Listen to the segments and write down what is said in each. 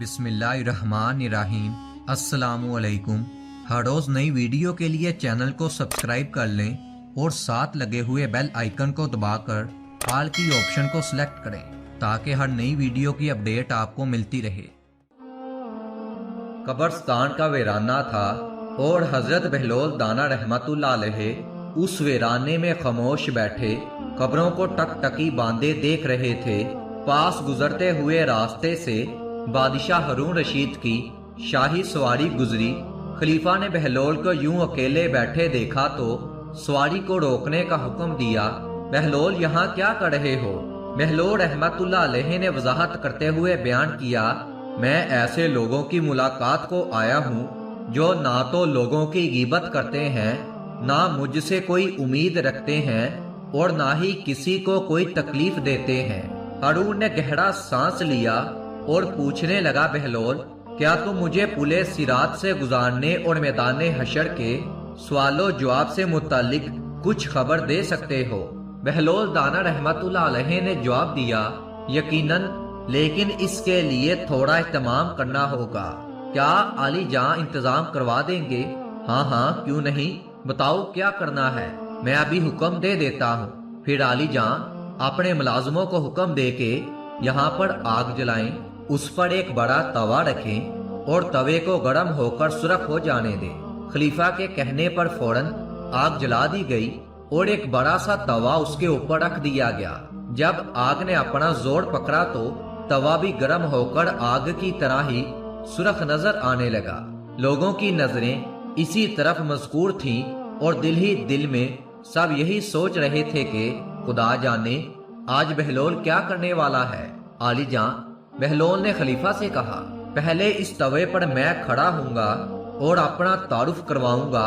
बिस्मिल्लाहिर्रहमानिर्रहीम। अस्सलामुअलैकुम। हर रोज़ नई वीडियो के लिए चैनल को सब्सक्राइब कर लें और साथ लगे हुए बेल आइकन को दबाकर ऑल की ऑप्शन को सिलेक्ट करें ताकि हर नई वीडियो की अपडेट आपको मिलती रहे। कब्रिस्तान का वीराना था और हजरत बहलोल दाना रहमतुल्लाह अलैह उस वीराने में खामोश बैठे कब्रों को टकटकी बांधे देख रहे थे। पास गुजरते हुए रास्ते से बादशाह हारून रशीद की शाही सवारी गुजरी। खलीफा ने बहलोल को यूं अकेले बैठे देखा तो सवारी को रोकने का हुक्म दिया। बहलोल यहाँ क्या कर रहे हो? बहलोल रहमतुल्लाह अलैह ने वजाहत करते हुए बयान किया, मैं ऐसे लोगों की मुलाकात को आया हूँ जो ना तो लोगों की गिबत करते हैं, ना मुझसे कोई उम्मीद रखते हैं और ना ही किसी को कोई तकलीफ देते हैं। हारून ने गहरा सांस लिया और पूछने लगा, बहलोल क्या तुम मुझे पुले सिरात से गुजारने और मैदान हशर के सवालों जवाब से मुतालिक कुछ खबर दे सकते हो? बहलोल दाना रहमतुल्लाह अलैह ने जवाब दिया, यकीनन, लेकिन इसके लिए थोड़ा इत्तेमाम करना होगा। क्या आली जान इंतजाम करवा देंगे? हाँ हाँ, क्यों नहीं, बताओ क्या करना है, मैं अभी हुक्म दे देता हूँ। फिर आली जान अपने मुलाजमों को हुक्म दे के यहाँ पर आग जलाएं, उस पर एक बड़ा तवा रखें और तवे को गर्म होकर सुरख हो जाने दें। खलीफा के कहने पर फौरन आग जला दी गई और एक बड़ा सा तवा उसके ऊपर रख दिया गया। जब आग ने अपना जोर पकड़ा तो तवा भी गर्म होकर आग की तरह ही सुरख नजर आने लगा। लोगों की नजरें इसी तरफ मजकूर थीं और दिल ही दिल में सब यही सोच रहे थे कि खुदा जाने आज बहलोल क्या करने वाला है। आली जान, बहलोल ने खलीफा से कहा, पहले इस तवे पर मैं खड़ा हूँगा और अपना तारुफ करवाऊंगा,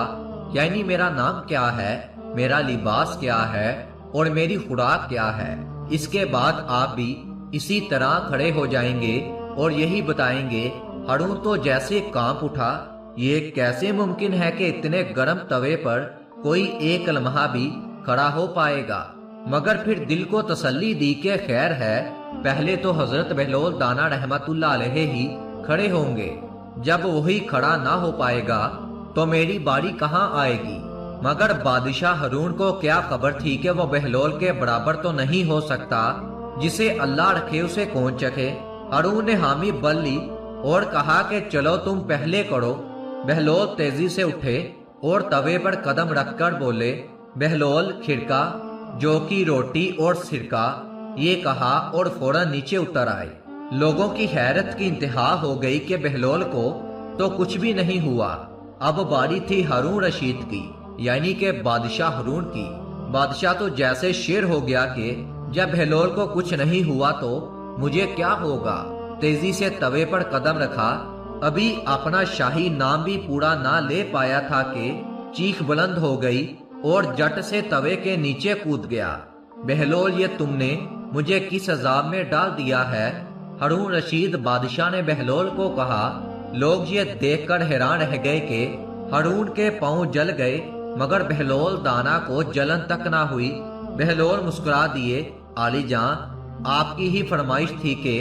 यानी मेरा नाम क्या है, मेरा लिबास क्या है और मेरी खुराक क्या है। इसके बाद आप भी इसी तरह खड़े हो जाएंगे और यही बताएंगे। हारून तो जैसे कांप उठा, ये कैसे मुमकिन है कि इतने गर्म तवे पर कोई एक लम्हा भी खड़ा हो पाएगा, मगर फिर दिल को तसल्ली दी कि खैर है, पहले तो हजरत बहलोल दाना रहमतुल्लाह अलैह ही खड़े होंगे, जब वही खड़ा ना हो पाएगा तो मेरी बारी कहाँ आएगी। मगर बादशाह हारून को क्या खबर थी कि वो बहलोल के बराबर तो नहीं हो सकता, जिसे अल्लाह रखे उसे कौन चखे। हारून ने हामी बल ली और कहा कि चलो तुम पहले करो। बहलोल तेजी से उठे और तवे पर कदम रखकर बोले, बहलोल खिरका, जौ की रोटी और सिरका, ये कहा और फौरन नीचे उतर आए। लोगों की हैरत की इंतहा हो गई कि बहलोल को तो कुछ भी नहीं हुआ। अब बारी थी हारून रशीद की, यानी कि बादशाह हारून की। बादशाह तो जैसे शेर हो गया कि जब बहलोल को कुछ नहीं हुआ तो मुझे क्या होगा। तेजी से तवे पर कदम रखा, अभी अपना शाही नाम भी पूरा ना ले पाया था कि चीख बुलंद हो गई और जट से तवे के नीचे कूद गया। बहलोल, ये तुमने मुझे किस अजाब में डाल दिया है? हारून रशीद बादशाह ने बहलोल को कहा। लोग ये देखकर हैरान रह गए कि हारून के पांव जल गए, मगर बहलोल दाना को जलन तक ना हुई। बहलोल मुस्कुरा दिए, आली जान, आपकी ही फरमाइश थी कि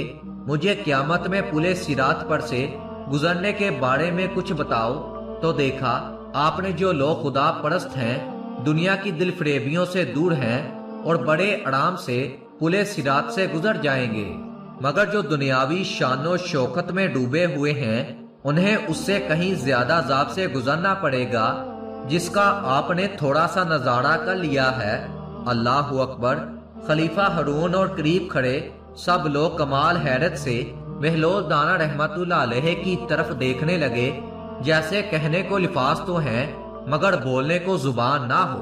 मुझे क़यामत में पुले सिरात पर से गुजरने के बारे में कुछ बताओ, तो देखा आपने जो लोग खुदा परस्त हैं, दुनिया की दिल फरेबियों से दूर हैं और बड़े आराम से पुले सिरात से गुजर जाएंगे, मगर जो दुनियावी शानो शौकत में डूबे हुए हैं उन्हें उससे कहीं ज्यादा अजाब से गुजरना पड़ेगा, जिसका आपने थोड़ा सा नजारा कर लिया है। अल्लाहु अकबर। खलीफा हारून और करीब खड़े सब लोग कमाल हैरत से बहलोल दाना रहमतुल्लाह अलैह की तरफ देखने लगे, जैसे कहने को लिफाज तो हैं मगर बोलने को जुबान ना हो।